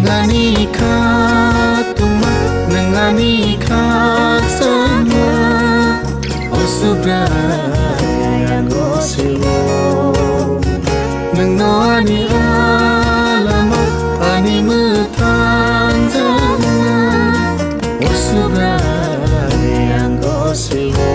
nengani kha tuma nengani kha sama osubra yango sewo nengani alama ani mutan jana osubra yango sewo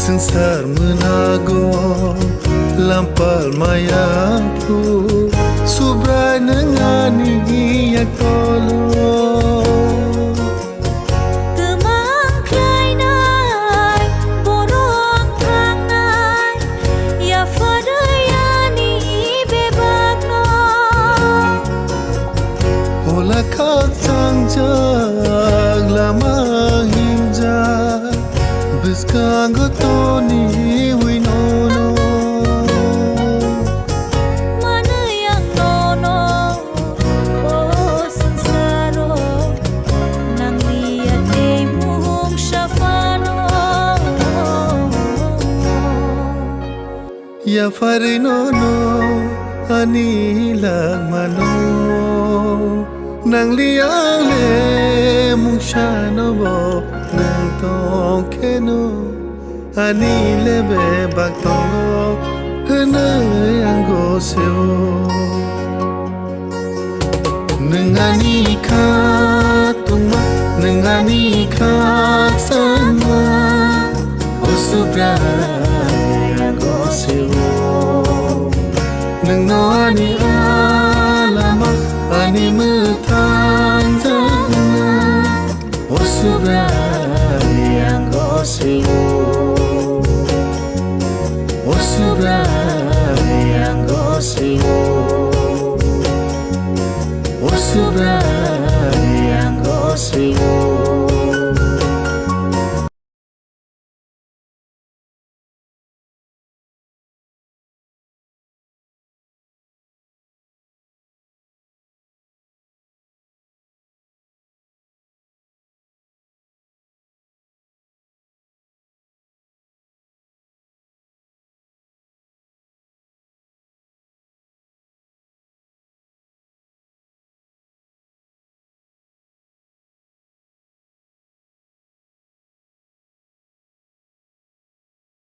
Sengsar menago lampal mayaku subrai nengani yak tolo Temang klai nai borong thang nai ya fadayani bebak no hola khak chang jag lama himja Biskango toni winono Mana yang nono oh sengsaro nang liat muhung syafano Ya farinono ani lagmano nang liang le mung shano bo nang tong keno ani lebe bak tongo hene yango seo nengani kha